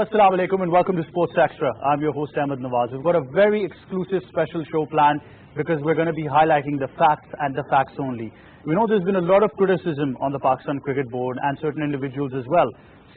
Assalamu alaikum and welcome to Sports Extra. I'm your host Ahmed Nawaz. We've got a very exclusive special show planned because we're going to be highlighting the facts and the facts only. We know there's been a lot of criticism on the Pakistan Cricket Board and certain individuals as well.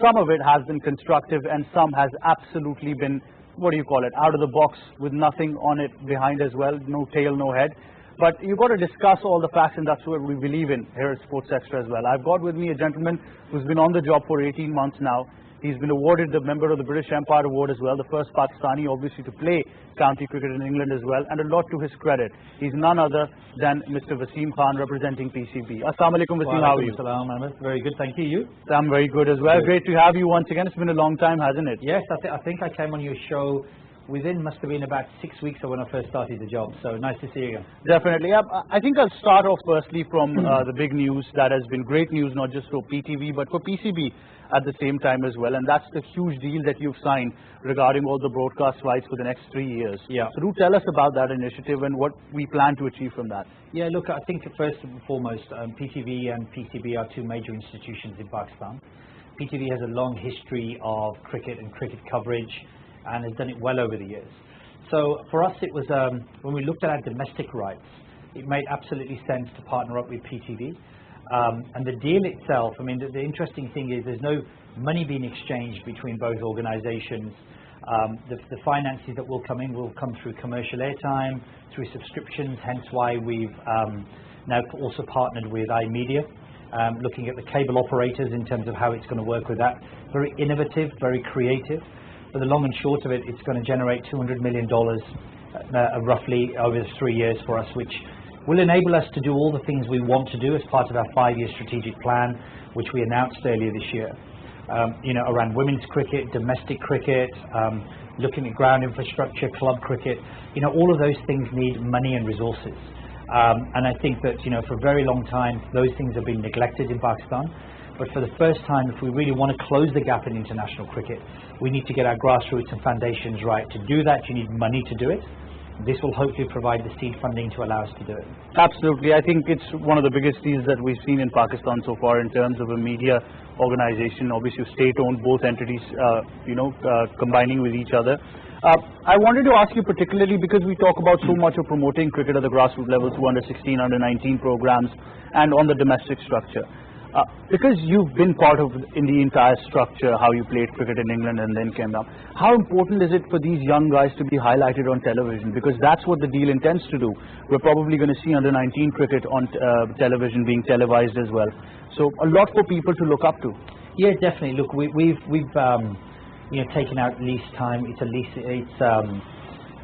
Some of it has been constructive and some has absolutely been, out of the box with nothing on it behind as well, no tail, no head. But you've got to discuss all the facts, and that's what we believe in here at Sports Extra as well. I've got with me a gentleman who's been on the job for 18 months now. He's been awarded the Member of the British Empire Award as well, the first Pakistani obviously to play county cricket in England as well, and a lot to his credit. He's none other than Mr. Wasim Khan representing PCB. Assalamu alaikum Wasim, how are you? Assalam, Ahmed. Very good, thank you. You? I'm very good as well. Good. Great to have you once again. It's been a long time, hasn't it? Yes, I think I came on your show must have been about 6 weeks when I first started the job, so nice to see you again. Definitely. I think I'll start off firstly from the big news that has been great news, not just for PTV but for PCB at the same time as well, and that's the huge deal that you've signed regarding all the broadcast rights for the next 3 years. Yeah. So do tell us about that initiative and what we plan to achieve from that. Yeah, look, I think first and foremost, PTV and PCB are two major institutions in Pakistan. PTV has a long history of cricket and cricket coverage and has done it well over the years. So for us it was, when we looked at our domestic rights, it made absolutely sense to partner up with PTV. And the deal itself, I mean, the interesting thing is there's no money being exchanged between both organizations. The finances that will come in will come through commercial airtime, through subscriptions, hence why we've now also partnered with iMedia, looking at the cable operators in terms of how it's going to work with that. Very innovative, very creative. But the long and short of it, it's going to generate $200 million roughly over 3 years for us, which will enable us to do all the things we want to do as part of our 5-year strategic plan, which we announced earlier this year. Around women's cricket, domestic cricket, looking at ground infrastructure, club cricket. All of those things need money and resources. And I think that, for a very long time, those things have been neglected in Pakistan. But for the first time, if we really want to close the gap in international cricket, we need to get our grassroots and foundations right. To do that, you need money to do it. This will hopefully provide the seed funding to allow us to do it. Absolutely. I think it's one of the biggest deals that we've seen in Pakistan so far in terms of a media organization, obviously state-owned, both entities, combining with each other. I wanted to ask you particularly because we talk about so much of promoting cricket at the grassroots level through under-16, under-19 programs and on the domestic structure. Because you've been part of in the entire structure, how you played cricket in England and then came down, how important is it for these young guys to be highlighted on television? Because that's what the deal intends to do. We're probably going to see under-19 cricket on television being televised as well. So a lot for people to look up to. Yeah, definitely. Look, we've taken out lease time. It's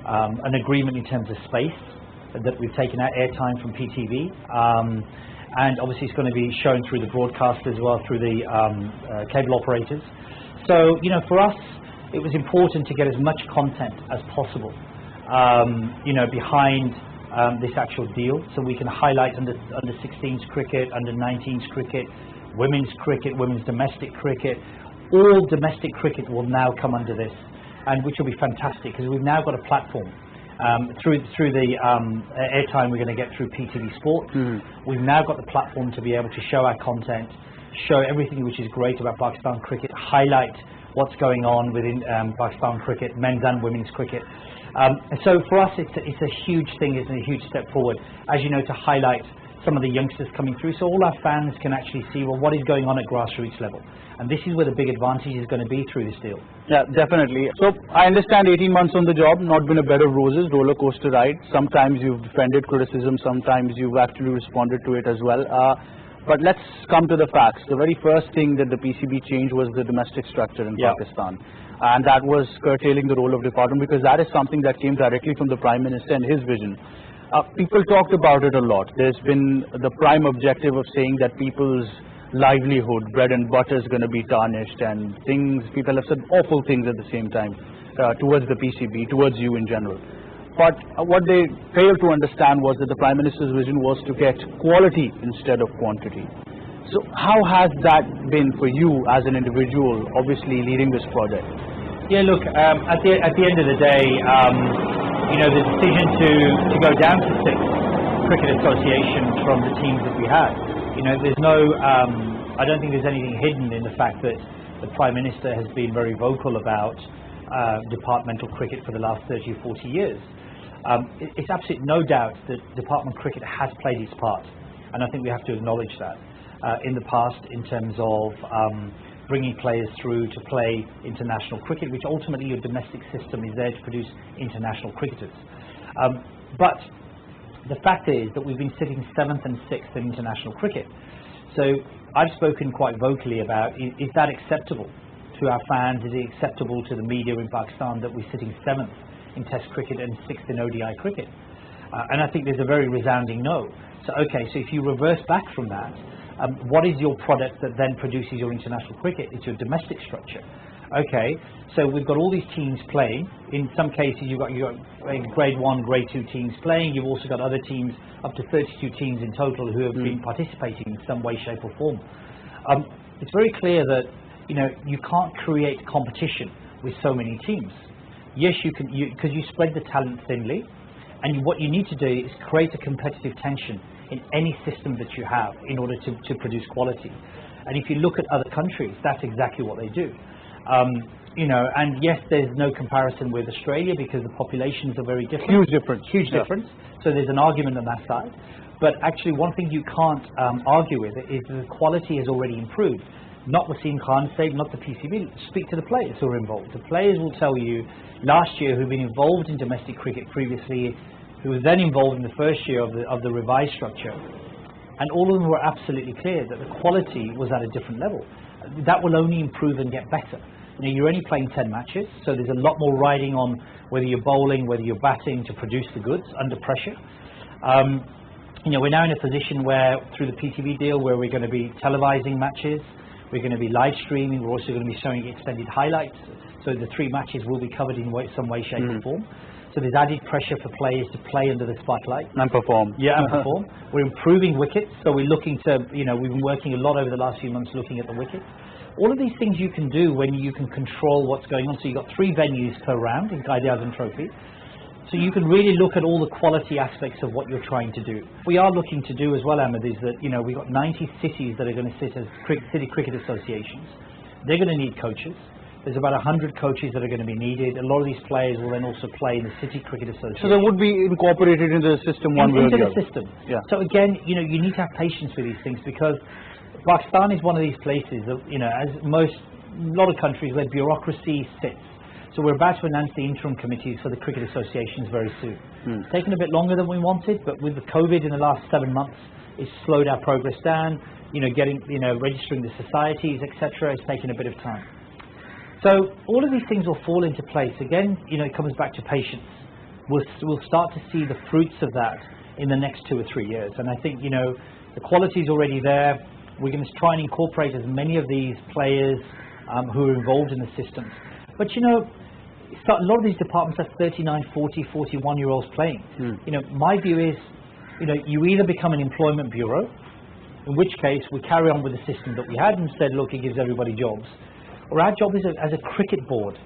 an agreement in terms of space that we've taken out airtime from PTV. And obviously it's going to be shown through the broadcast as well, through the cable operators. So, for us, it was important to get as much content as possible, behind this actual deal, so we can highlight under 16s cricket, under 19s cricket, women's domestic cricket. All domestic cricket will now come under this, and which will be fantastic because we've now got a platform. Through the airtime we're going to get through PTV Sport. We've now got the platform to be able to show our content, show everything which is great about Pakistan cricket, highlight what's going on within Pakistan cricket, men's and women's cricket. So for us it's a huge thing, it's a huge step forward, as you know, to highlight some of the youngsters coming through, so all our fans can actually see, well, what is going on at grassroots level. And this is where the big advantage is going to be through this deal. Yeah, definitely. So I understand 18 months on the job, not been a bed of roses, roller coaster ride. Sometimes you've defended criticism, sometimes you've actually responded to it as well. But let's come to the facts. The very first thing that the PCB changed was the domestic structure in Pakistan. And that was curtailing the role of department, because that is something that came directly from the Prime Minister and his vision. People talked about it a lot. There's been the prime objective of saying that people's livelihood, bread and butter is going to be tarnished, and people have said awful things at the same time towards the PCB, towards you in general. But what they failed to understand was that the Prime Minister's vision was to get quality instead of quantity. So how has that been for you as an individual, obviously leading this project? Yeah, look, at the end of the day, the decision to go down to 6 cricket associations from the teams that we had, there's no, I don't think there's anything hidden in the fact that the Prime Minister has been very vocal about departmental cricket for the last 30 or 40 years. It's absolutely no doubt that department cricket has played its part, and I think we have to acknowledge that in the past in terms of bringing players through to play international cricket, which ultimately your domestic system is there to produce international cricketers. But the fact is that we've been sitting 7th and 6th in international cricket. So I've spoken quite vocally about, is that acceptable to our fans? Is it acceptable to the media in Pakistan that we're sitting 7th in Test cricket and 6th in ODI cricket? And I think there's a very resounding no. So okay, so if you reverse back from that, what is your product that then produces your international cricket? It's your domestic structure. Okay, so we've got all these teams playing. In some cases, you've got grade 1, grade 2 teams playing. You've also got other teams, up to 32 teams in total, who have been participating in some way, shape, or form. It's very clear that you can't create competition with so many teams. Yes, you can, because you spread the talent thinly, and what you need to do is create a competitive tension in any system that you have in order to produce quality. And if you look at other countries, that's exactly what they do. And yes, there's no comparison with Australia because the populations are very different. Huge difference. Huge difference. So there's an argument on that side. But actually, one thing you can't argue with is that the quality has already improved. Not Wasim Khan's sake, not the PCB. Speak to the players who are involved. The players will tell you last year who've been involved in domestic cricket previously, who was then involved in the first year of the revised structure, and all of them were absolutely clear that the quality was at a different level. That will only improve and get better. You're only playing 10 matches, so there's a lot more riding on whether you're bowling, whether you're batting to produce the goods under pressure. We're now in a position where, through the PTV deal, where we're going to be televising matches, we're going to be live streaming, we're also going to be showing extended highlights, so the 3 matches will be covered in some way, shape or form. So there's added pressure for players to play under the spotlight. And perform. Yeah, and perform. We're improving wickets, so we're looking to, we've been working a lot over the last few months looking at the wickets. All of these things you can do when you can control what's going on. So you've got 3 venues per round in Qaid-e-Azam Trophy. So you can really look at all the quality aspects of what you're trying to do. What we are looking to do as well, Ahmed, is that, we've got 90 cities that are going to sit as city cricket associations. They're going to need coaches. There's about 100 coaches that are going to be needed. A lot of these players will then also play in the City Cricket Association. So they would be incorporated into the system one way or the other. Into the system. Yeah. So again, you need to have patience with these things, because Pakistan is one of these places that, as a lot of countries where bureaucracy sits. So we're about to announce the interim committees for the cricket associations very soon. It's taken a bit longer than we wanted, but with the COVID in the last 7 months, it's slowed our progress down. Registering the societies, etc. It's taken a bit of time. So all of these things will fall into place. Again, it comes back to patience. We'll start to see the fruits of that in the next 2 or 3 years. And I think, the quality is already there. We're going to try and incorporate as many of these players who are involved in the systems. But, a lot of these departments have 39, 40, 41-year-olds playing. My view is, you either become an employment bureau, in which case we carry on with the system that we had and said, look, it gives everybody jobs. Or our job is as a cricket board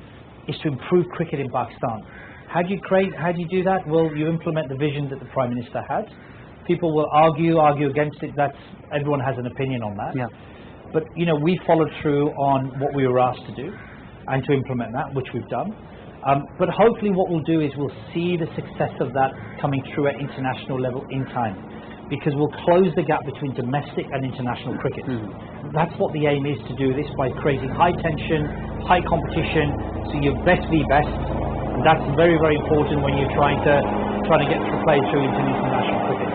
is to improve cricket in Pakistan. How do you do that? Well, you implement the vision that the Prime Minister had. People will argue against it. Everyone has an opinion on that. Yeah. But we followed through on what we were asked to do and to implement that, which we've done. But hopefully what we'll do is we'll see the success of that coming through at international level in time, because we'll close the gap between domestic and international cricket. That's what the aim is, to do this by creating high tension, high competition, so you're best be best. And that's very, very important when you're trying to get played through into international cricket.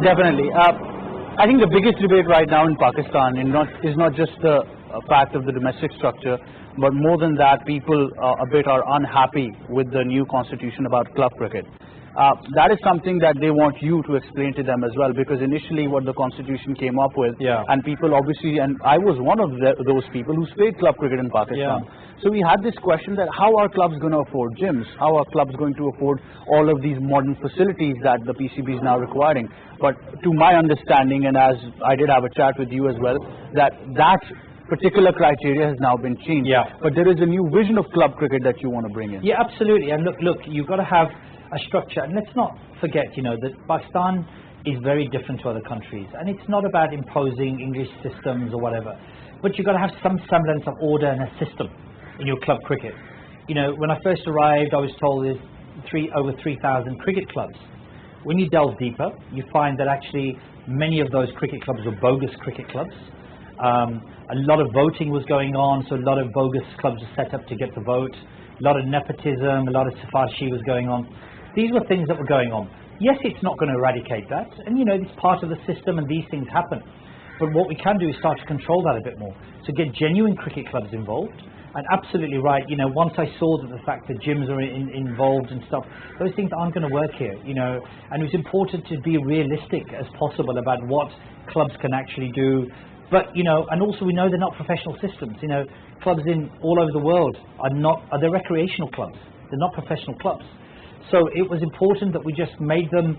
Definitely. I think the biggest debate right now in Pakistan is not just the fact of the domestic structure, but more than that, people are unhappy with the new constitution about club cricket. That is something that they want you to explain to them as well, because initially what the constitution came up with, and people obviously, and I was one of those people who played club cricket in Pakistan. So we had this question that how are clubs going to afford gyms? How are clubs going to afford all of these modern facilities that the PCB is now requiring? But to my understanding, and as I did have a chat with you as well, that particular criteria has now been changed. But there is a new vision of club cricket that you want to bring in. Yeah, absolutely. And look, you've got to have a structure, and let's not forget, that Pakistan is very different to other countries, and it's not about imposing English systems or whatever. but you've got to have some semblance of order and a system in your club cricket. You know, when I first arrived, I was told there's over 3,000 cricket clubs. When you delve deeper, you find that actually many of those cricket clubs were bogus cricket clubs. A lot of voting was going on, so a lot of bogus clubs were set up to get the vote. A lot of nepotism, a lot of sifarshi was going on. These were things that were going on. Yes, it's not going to eradicate that, and you know, it's part of the system and these things happen. But what we can do is start to control that a bit more. So get genuine cricket clubs involved. And absolutely right, you know, once I saw that the fact that gyms are involved and stuff, those things aren't going to work here, you know, and it was important to be realistic as possible about what clubs can actually do. But, you know, and also we know they're not professional systems, you know, clubs all over the world are they're recreational clubs, they're not professional clubs. So it was important that we just made them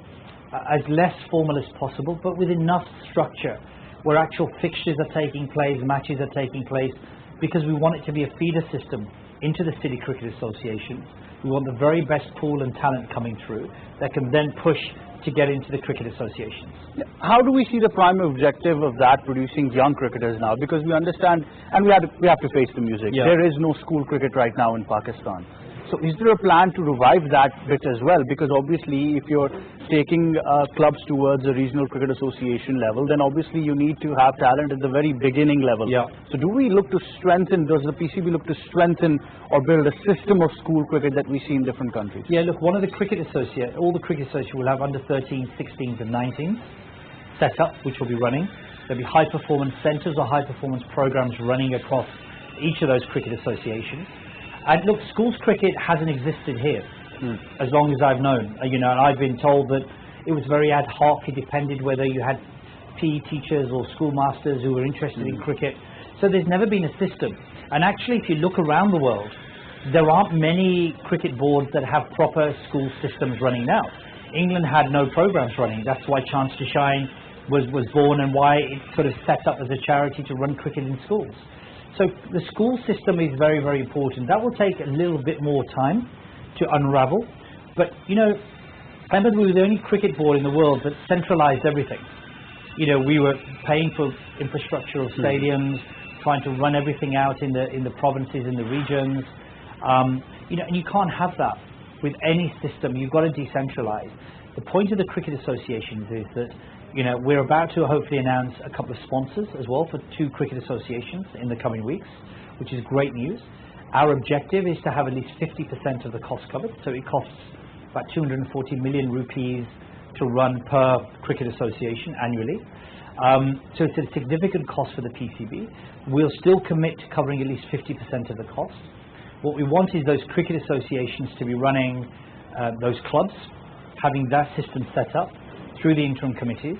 as less formal as possible, but with enough structure where actual fixtures are taking place, matches are taking place, because we want it to be a feeder system into the City Cricket Association. We want the very best pool and talent coming through that can then push to get into the cricket associations. How do we see the primary objective of that, producing young cricketers now? Because we understand, and we have to face the music. Yeah. There is no school cricket right now in Pakistan. So is there a plan to revive that bit as well? Because obviously if you're taking clubs towards a regional cricket association level, then obviously you need to have talent at the very beginning level. Yeah. So do we look to strengthen, does the PCB look to strengthen or build a system of school cricket that we see in different countries? Yeah, look, all the cricket associations will have under 13s, 16s and 19s set up, which will be running. There'll be high performance centres or high performance programs running across each of those cricket associations. And look, schools cricket hasn't existed here as long as I've known. You know, and I've been told that it was very ad hoc. It depended whether you had PE teachers or schoolmasters who were interested in cricket. So there's never been a system. And actually, if you look around the world, there aren't many cricket boards that have proper school systems running now. England had no programs running. That's why Chance to Shine was born and why it sort of set up as a charity to run cricket in schools. So the school system is very, very important. That will take a little bit more time to unravel. But, you know, I remember we were the only cricket board in the world that centralized everything. You know, we were paying for infrastructure of stadiums, trying to run everything out in the provinces, in the regions. You know, and you can't have that with any system. You've got to decentralize. The point of the cricket associations is that, you know, we're about to hopefully announce a couple of sponsors as well for 2 cricket associations in the coming weeks, which is great news. Our objective is to have at least 50% of the cost covered. So it costs about 240 million rupees to run per cricket association annually. So it's a significant cost for the PCB. We'll still commit to covering at least 50% of the cost. What we want is those cricket associations to be running those clubs, having that system set up through the interim committees,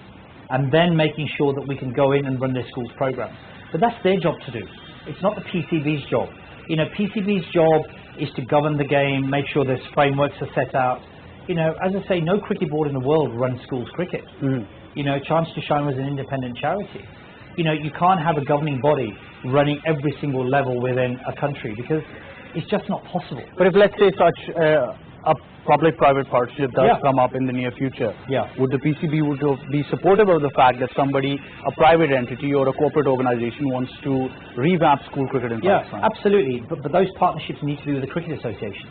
and then making sure that we can go in and run their schools programs. But that's their job to do. It's not the PCB's job. You know, PCB's job is to govern the game, make sure there's frameworks are set out. You know, as I say, no cricket board in the world runs schools cricket. You know, Chance to Shine was an independent charity. You know, you can't have a governing body running every single level within a country because it's just not possible. But if, let's say, such a public-private partnership does come up in the near future, would the PCB be supportive of the fact that somebody, a private entity or a corporate organization wants to revamp school cricket in Pakistan? Yeah, absolutely. But those partnerships need to be with the cricket associations.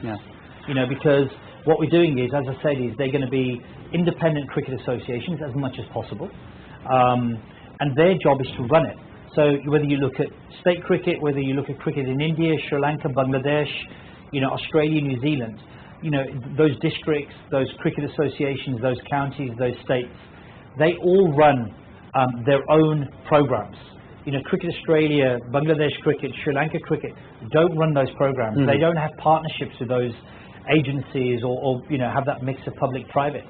You know, because what we're doing is, as I said, is they're going to be independent cricket associations as much as possible. And their job is to run it. So whether you look at state cricket, whether you look at cricket in India, Sri Lanka, Bangladesh, you know, Australia, New Zealand, you know, those districts, those cricket associations, those counties, those states, they all run their own programs. You know, Cricket Australia, Bangladesh cricket, Sri Lanka cricket don't run those programs. They don't have partnerships with those agencies or you know, have that mix of public-private.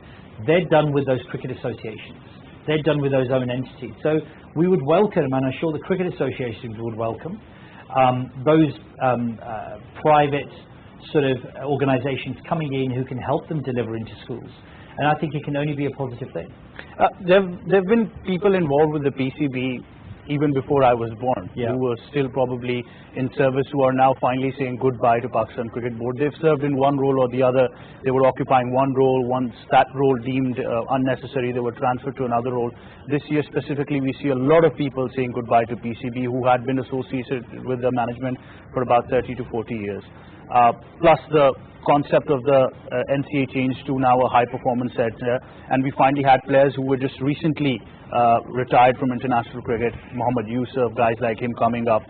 They're done with those cricket associations. They're done with those own entities. So we would welcome, and I'm sure the cricket associations would welcome, those private sort of organizations coming in who can help them deliver into schools. And I think it can only be a positive thing. There have been people involved with the PCB even before I was born, Yeah. who were still probably in service, who are now finally saying goodbye to Pakistan Cricket Board. They've served in one role or the other. They were occupying one role. Once that role deemed unnecessary, they were transferred to another role. This year specifically, we see a lot of people saying goodbye to PCB who had been associated with the management for about 30 to 40 years. Plus the concept of the NCA changed to now a high performance center, and we finally had players who were just recently retired from international cricket, Mohammad Yusuf, guys like him coming up.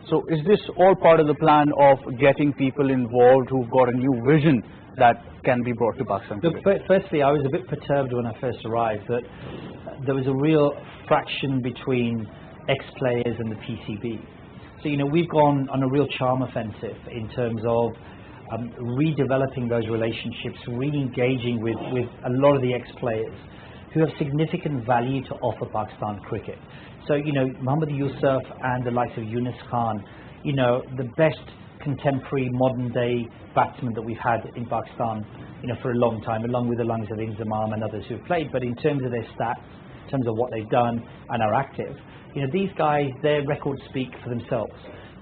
So is this all part of the plan of getting people involved who've got a new vision that can be brought to Pakistan Look, cricket? firstly, I was a bit perturbed when I first arrived that there was a real fraction between ex-players and the PCB. So, we've gone on a real charm offensive in terms of redeveloping those relationships, re-engaging with a lot of the ex-players who have significant value to offer Pakistan cricket. So, Mohammad Yusuf and the likes of Yunus Khan, the best contemporary modern day batsmen that we've had in Pakistan, for a long time, along with the likes of Inzamam and others who've played. But in terms of their stats, in terms of what they've done and are active, these guys, their records speak for themselves.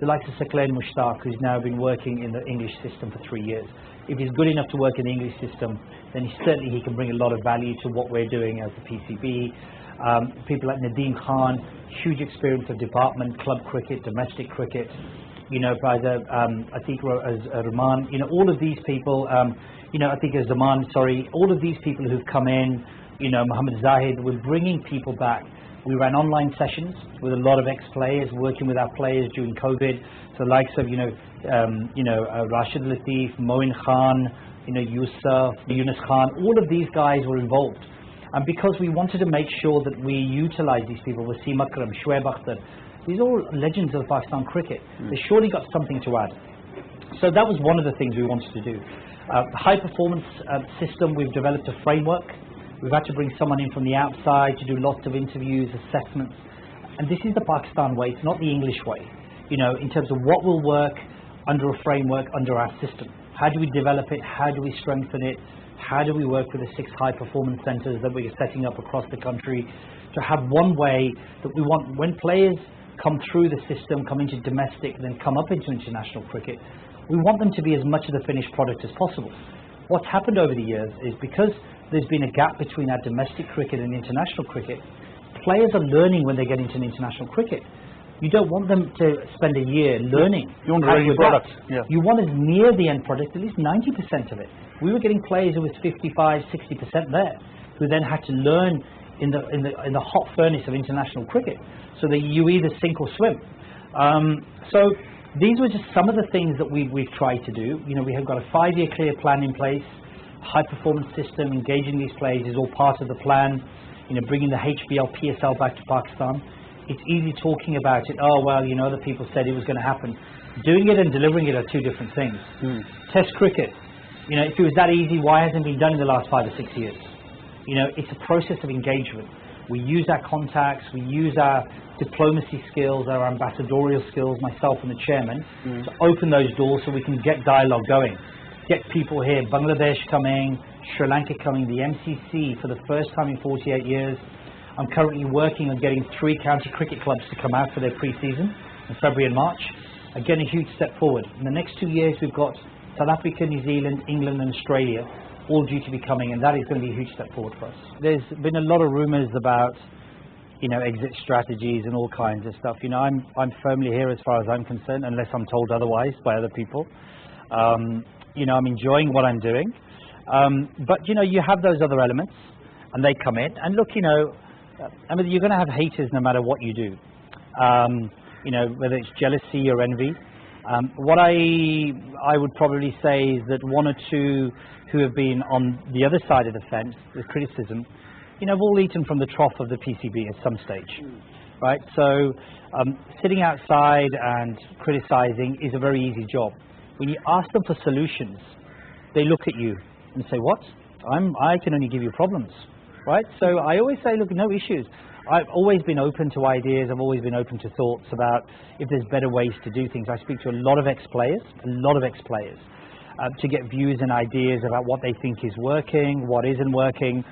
The likes of Saqlain Mushtaq, who's now been working in the English system for 3 years. If he's good enough to work in the English system, then he can bring a lot of value to what we're doing as the PCB. People like Nadeem Khan, huge experience of department, club cricket, domestic cricket. Atiq Rahman, all of these people, Atiq Zaman, all of these people who've come in, Mohammed Zahid, we're bringing people back. We ran online sessions with a lot of ex-players, working with our players during COVID. So the likes of, Rashid Latif, Moin Khan, Yusuf, Yunus Khan, all of these guys were involved. And because we wanted to make sure that we utilize these people, Wasim Akram, Shoaib Akhtar, these are all legends of Pakistan cricket. They surely got something to add. So that was one of the things we wanted to do. The high performance system, we've developed a framework. We've had to bring someone in from the outside to do lots of interviews, assessments. And this is the Pakistan way, it's not the English way. In terms of what will work under a framework, under our system. How do we develop it? How do we strengthen it? How do we work with the 6 high performance centers that we're setting up across the country to have one way that we want when players come through the system, come into domestic, then come up into international cricket, we want them to be as much of the finished product as possible. What's happened over the years is because there's been a gap between our domestic cricket and international cricket, players are learning when they get into international cricket. You don't want them to spend a year learning. You want ready products. Yeah. You want as near the end product, at least 90% of it. We were getting players who was 55, 60% there, who then had to learn in the hot furnace of international cricket, so that you either sink or swim. So these were just some of the things that we've tried to do. We have got a 5-year clear plan in place. High performance system, engaging these players is all part of the plan. Bringing the HBL, PSL back to Pakistan. It's easy talking about it. Oh, well, other people said it was going to happen. Doing it and delivering it are two different things. Test cricket, if it was that easy, why hasn't it been done in the last 5 or 6 years? It's a process of engagement. We use our contacts, we use our diplomacy skills, our ambassadorial skills, myself and the chairman, to open those doors so we can get dialogue going. Get people here, Bangladesh coming, Sri Lanka coming, the MCC for the first time in 48 years. I'm currently working on getting 3 county cricket clubs to come out for their pre-season in February and March. Again, a huge step forward. In the next 2 years, we've got South Africa, New Zealand, England and Australia all due to be coming, and that is going to be a huge step forward for us. There's been a lot of rumours about, exit strategies and all kinds of stuff. I'm firmly here as far as I'm concerned, unless I'm told otherwise by other people. I'm enjoying what I'm doing. But, you have those other elements, and they come in. And look, you're going to have haters no matter what you do. Whether it's jealousy or envy. What I would probably say is that 1 or 2 who have been on the other side of the fence with criticism, have all eaten from the trough of the PCB at some stage, right? So sitting outside and criticizing is a very easy job. When you ask them for solutions, they look at you and say, what? I can only give you problems, right? So I always say, look, no issues. I've always been open to ideas. I've always been open to thoughts about if there's better ways to do things. I speak to a lot of ex-players, to get views and ideas about what they think is working, what isn't working.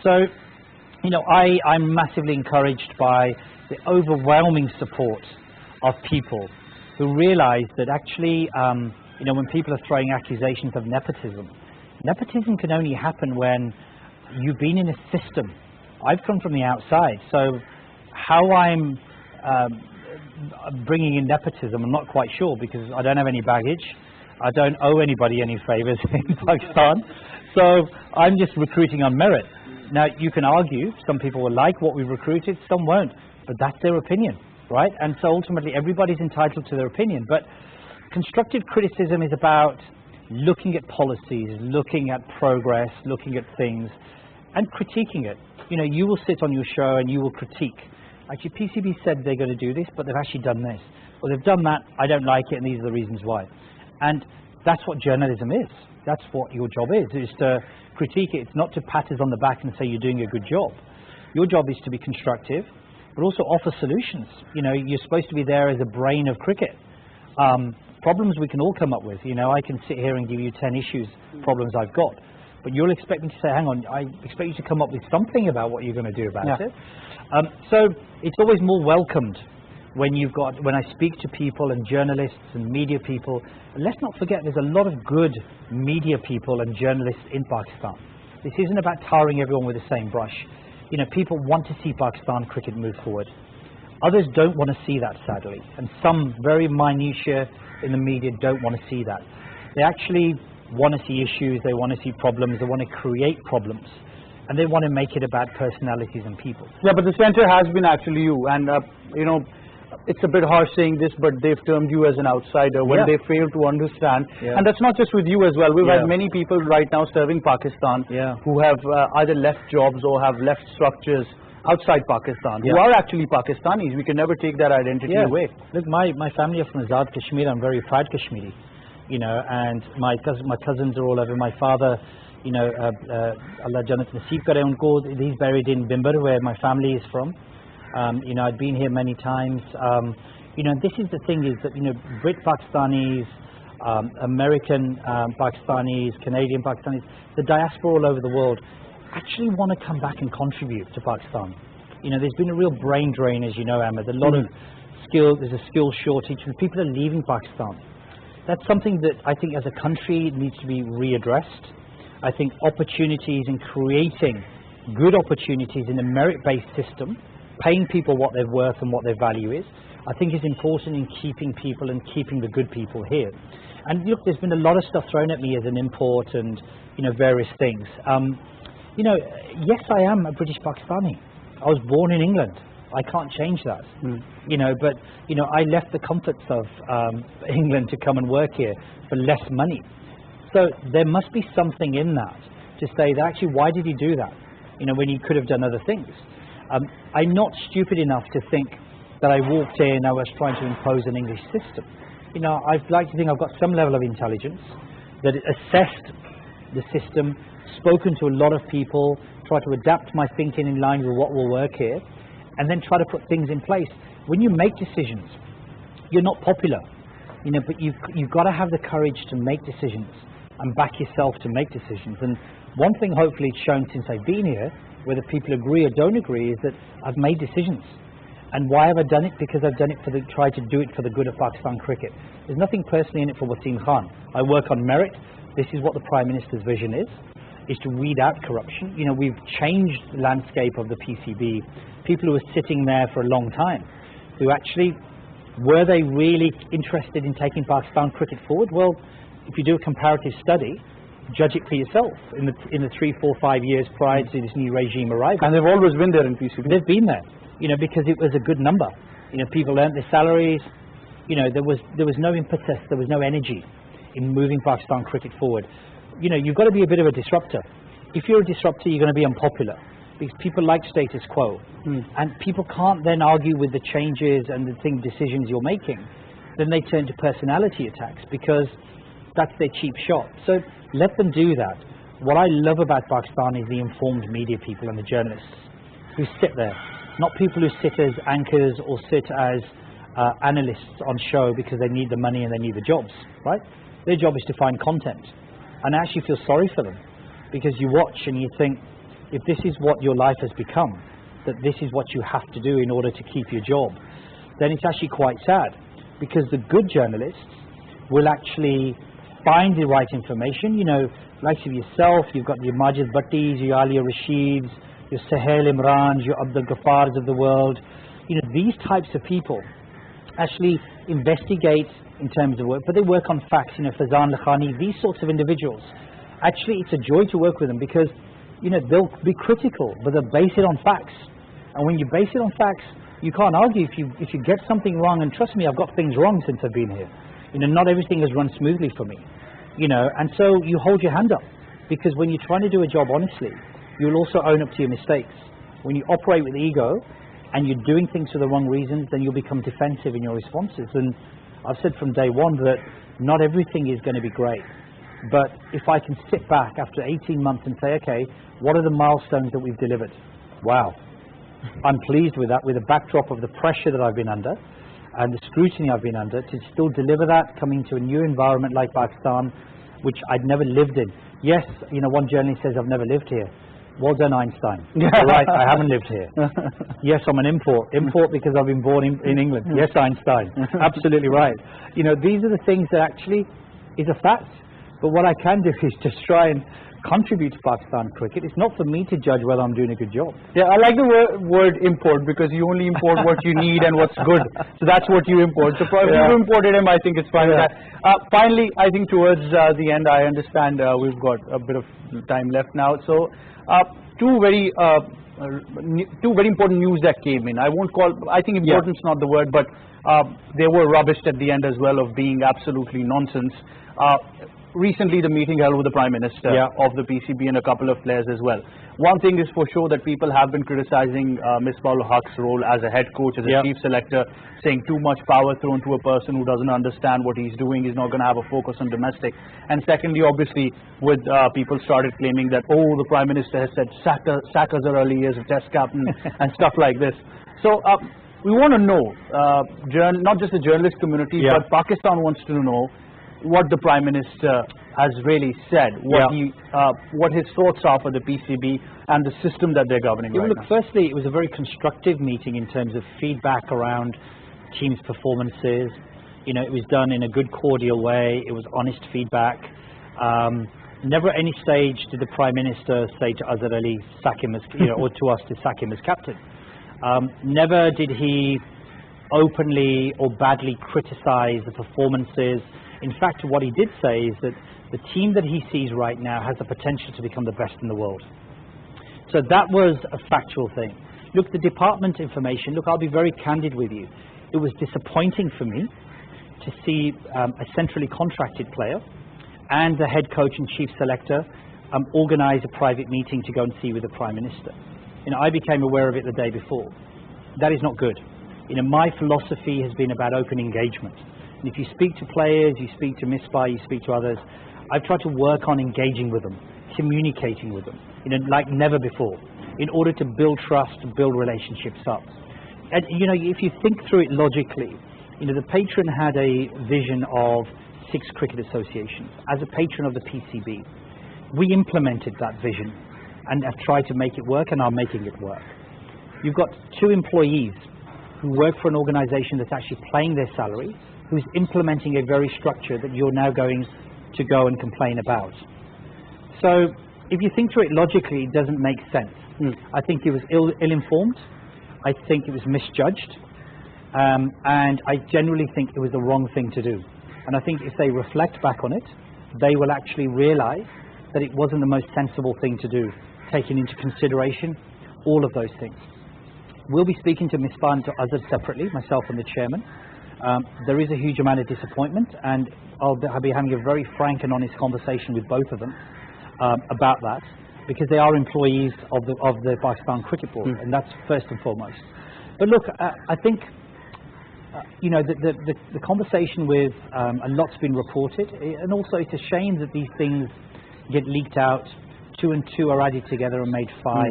So, I'm massively encouraged by the overwhelming support of people who realize that actually, when people are throwing accusations of nepotism can only happen when you've been in a system. I've come from the outside, so how I'm bringing in nepotism, I'm not quite sure, because I don't have any baggage. I don't owe anybody any favors in Pakistan, so I'm just recruiting on merit. Now, you can argue, some people will like what we've recruited, some won't, but that's their opinion, right? And so ultimately, everybody's entitled to their opinion, but constructive criticism is about looking at policies, looking at progress, looking at things, and critiquing it. You will sit on your show and you will critique. Actually, PCB said they're going to do this, but they've actually done this. Or they've done that, I don't like it, and these are the reasons why. And that's what journalism is. That's what your job is to critique it. It's not to pat us on the back and say you're doing a good job. Your job is to be constructive, but also offer solutions. You're supposed to be there as a brain of cricket. Problems we can all come up with. I can sit here and give you 10 issues, problems I've got. But you'll expect me to say, hang on, I expect you to come up with something about what you're going to do about it. So it's always more welcomed when I speak to people and journalists and media people. And let's not forget, there's a lot of good media people and journalists in Pakistan. This isn't about tarring everyone with the same brush. People want to see Pakistan cricket move forward. Others don't want to see that, sadly. And some very minutiae in the media don't want to see that. They actually want to see issues, they want to see problems, they want to create problems. And they want to make it about personalities and people. Yeah, but the center has been actually you. And, it's a bit harsh saying this, but they've termed you as an outsider when they fail to understand. And that's not just with you as well. We've had many people right now serving Pakistan who have either left jobs or have left structures outside Pakistan, who are actually Pakistanis. We can never take that identity away. Look, my family are from Azad Kashmir. I'm very proud Kashmiri, and my cousins are all over. My father, Allah Jannat Naseeb Kare unko, he's buried in Bimber, where my family is from. I've been here many times. This is the thing, is that, Brit Pakistanis, American Pakistanis, Canadian Pakistanis, the diaspora all over the world actually want to come back and contribute to Pakistan. There's been a real brain drain, as you know, Ahmed. A lot of there's a skill shortage, and people are leaving Pakistan. That's something that I think as a country needs to be readdressed. I think opportunities in creating good opportunities in a merit-based system, paying people what they're worth and what their value is, I think is important in keeping people and keeping the good people here. And look, there's been a lot of stuff thrown at me as an import and, various things. Yes, I am a British Pakistani. I was born in England. I can't change that. But I left the comforts of England to come and work here for less money. So there must be something in that to say that actually, why did he do that? When he could have done other things. I'm not stupid enough to think that I walked in and I was trying to impose an English system. I'd like to think I've got some level of intelligence, that assessed the system, spoken to a lot of people, try to adapt my thinking in line with what will work here, and then try to put things in place. When you make decisions, you're not popular, but you've got to have the courage to make decisions and back yourself to make decisions. And one thing hopefully it's shown since I've been here, whether people agree or don't agree, is that I've made decisions. And why have I done it? Because I've done it tried to do it for the good of Pakistan cricket. There's nothing personally in it for Wasim Khan. I work on merit. This is what the Prime Minister's vision is to weed out corruption. We've changed the landscape of the PCB. People who were sitting there for a long time, who actually, were they really interested in taking Pakistan cricket forward? Well, if you do a comparative study, judge it for yourself in the 3, 4, 5 years prior to this new regime arriving. And they've always been there in PCB. They've been there, because it was a good number. People earned their salaries. There was no impetus, there was no energy in moving Pakistan cricket forward. You've got to be a bit of a disruptor. If you're a disruptor, you're going to be unpopular, because people like status quo. And people can't then argue with the changes and the decisions you're making. Then they turn to personality attacks, because that's their cheap shot. So let them do that. What I love about Pakistan is the informed media people and the journalists who sit there, not people who sit as anchors or sit as analysts on show because they need the money and they need the jobs, right? Their job is to find content. And I actually feel sorry for them, because you watch and you think, if this is what your life has become, that this is what you have to do in order to keep your job, then it's actually quite sad, because the good journalists will actually find the right information. You know, like of yourself, you've got your Majid Bhattis, your Alia Rasheeds, your Sahel Imrans, your Abdul Ghaffars of the world. You know, these types of people actually investigate in terms of work, but they work on facts. You know, Fazan Lakhani, these sorts of individuals. Actually, it's a joy to work with them, because, you know, they'll be critical, but they'll base it on facts. And when you base it on facts, you can't argue if you get something wrong. And trust me, I've got things wrong since I've been here. You know, not everything has run smoothly for me. You know, and so you hold your hand up, because when you're trying to do a job honestly, you'll also own up to your mistakes. When you operate with ego and you're doing things for the wrong reasons, then you'll become defensive in your responses. And I've said from day one that not everything is going to be great. But if I can sit back after 18 months and say, okay, what are the milestones that we've delivered? Wow. I'm pleased with that, with the backdrop of the pressure that I've been under and the scrutiny I've been under, to still deliver that, coming to a new environment like Pakistan, which I'd never lived in. Yes, you know, one journalist says I've never lived here. Well done, Einstein. You're right, I haven't lived here. Yes, I'm an import because I've been born in England. Yes, Einstein, absolutely right. You know, these are the things that actually is a fact. But what I can do is just try and contribute to Pakistan cricket. It's not for me to judge whether I'm doing a good job. Yeah, I like the word import, because you only import what you need and what's good. So that's what you import. So if you imported him, I think it's fine with that. Finally, I think towards the end, I understand we've got a bit of time left now. So two very important news that came in. I think importance not the word, but they were rubbished at the end as well, of being absolutely nonsense. Recently, the meeting held with the Prime Minister of the PCB and a couple of players as well. One thing is for sure, that people have been criticizing Misbah-ul Haq's role as a head coach, as a chief selector, saying too much power thrown to a person who doesn't understand what he's doing, he's not going to have a focus on domestic. And secondly, obviously, with people started claiming that, oh, the Prime Minister has said sack us early years of test captain and stuff like this. So we want to know, not just the journalist community, but Pakistan wants to know what the Prime Minister has really said, what his thoughts are for the PCB and the system that they're governing right now. Firstly, it was a very constructive meeting in terms of feedback around teams' performances. You know, it was done in a good, cordial way. It was honest feedback. Never at any stage did the Prime Minister say to Azhar Ali, sack him as, you know, or to us to sack him as captain. Never did he openly or badly criticize the performances. In fact, what he did say is that the team that he sees right now has the potential to become the best in the world. So that was a factual thing. Look, the department information, look, I'll be very candid with you. It was disappointing for me to see a centrally contracted player and the head coach and chief selector organize a private meeting to go and see with the Prime Minister. You know, I became aware of it the day before. That is not good. You know, my philosophy has been about open engagement. And if you speak to players, you speak to Misbah, you speak to others, I've tried to work on engaging with them, communicating with them, you know, like never before, in order to build trust, build relationships up. And, you know, if you think through it logically, you know, the patron had a vision of 6 cricket associations. As a patron of the PCB, we implemented that vision and have tried to make it work, and are making it work. You've got 2 employees who work for an organization that's actually paying their salary, who's implementing a very structure that you're now going to go and complain about. So if you think through it logically, it doesn't make sense. I think it was ill-informed. I think it was misjudged. And I generally think it was the wrong thing to do. And I think if they reflect back on it, they will actually realize that it wasn't the most sensible thing to do, taking into consideration all of those things. We'll be speaking to Misbah and to Azhar separately, myself and the chairman. There is a huge amount of disappointment, and I'll be having a very frank and honest conversation with both of them about that, because they are employees of the Pakistan Cricket Board, and that's first and foremost. But look, I think you know, the conversation with a lot's been reported, and also it's a shame that these things get leaked out. 2 and 2 are added together and made 5.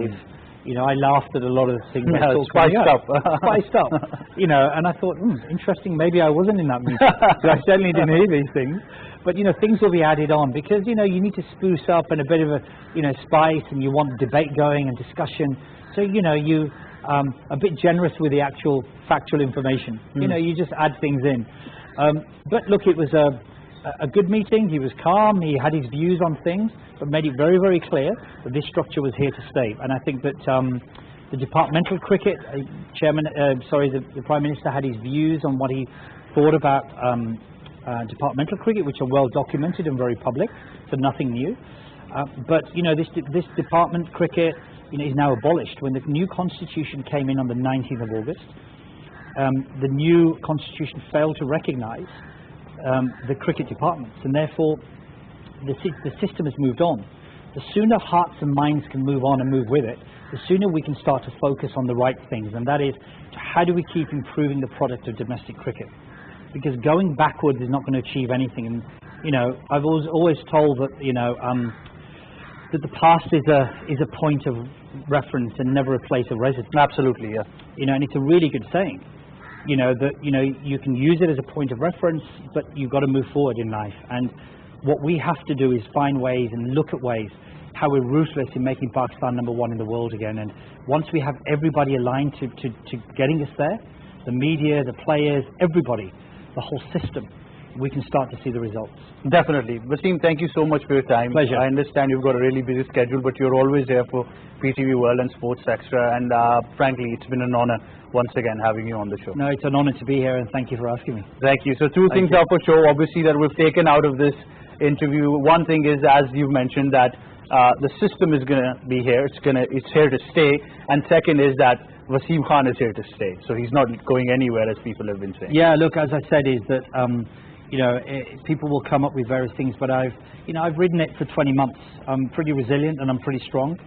You know, I laughed at a lot of the things. Spiced up. Spiced up. You know, and I thought, interesting, maybe I wasn't in that meeting. I certainly didn't hear these things. But, you know, things will be added on, because, you know, you need to spruce up and a bit of a, you know, spice, and you want debate going and discussion. So, you know, you a bit generous with the actual factual information. You know, you just add things in. But look, it was a good meeting. He was calm. He had his views on things, but made it very, very clear that this structure was here to stay. And I think that the departmental cricket the Prime Minister had his views on what he thought about departmental cricket, which are well documented and very public, so nothing new. But you know, this department cricket, you know, is now abolished. When the new constitution came in on the 19th of August, the new constitution failed to recognise the cricket departments, and therefore the system has moved on. The sooner hearts and minds can move on and move with it, the sooner we can start to focus on the right things, and that is, how do we keep improving the product of domestic cricket? Because going backwards is not going to achieve anything. And you know, I've always told that, you know, that the past is a point of reference and never a place of residence. Absolutely, yeah. You know, and it's a really good saying. You know, that, you know, you can use it as a point of reference, but you've got to move forward in life. And what we have to do is find ways and look at ways how we're ruthless in making Pakistan #1 in the world again. And once we have everybody aligned to getting us there, the media, the players, everybody, the whole system, we can start to see the results. Definitely. Wasim, thank you so much for your time. Pleasure. I understand you've got a really busy schedule, but you're always there for PTV World and Sports Extra, and frankly, it's been an honor once again having you on the show. No, it's an honor to be here, and thank you for asking me. Thank you. So two things are for sure, obviously, that we've taken out of this interview. One thing is, as you've mentioned, that the system is going to be here. It's here to stay. And second is that Wasim Khan is here to stay. So he's not going anywhere, as people have been saying. Yeah, look, as I said, is that you know, people will come up with various things, but I've ridden it for 20 months. I'm pretty resilient and I'm pretty strong,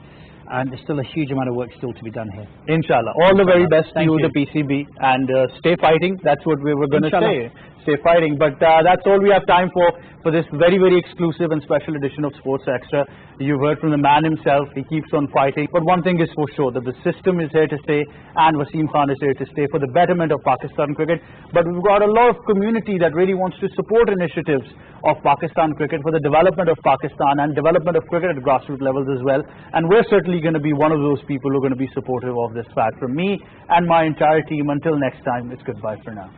and there's still a huge amount of work still to be done here. Inshallah. All the very best to Thank you, you. the PCB, and stay fighting. That's what we were going to Inshallah. say. Stay fighting. But that's all we have time for this very, very exclusive and special edition of Sports Extra. You've heard from the man himself. He keeps on fighting. But one thing is for sure, that the system is here to stay, and Wasim Khan is here to stay for the betterment of Pakistan cricket. But we've got a lot of community that really wants to support initiatives of Pakistan cricket for the development of Pakistan and development of cricket at grassroots levels as well. And we're certainly going to be one of those people who are going to be supportive of this fact. From me and my entire team, until next time, it's goodbye for now.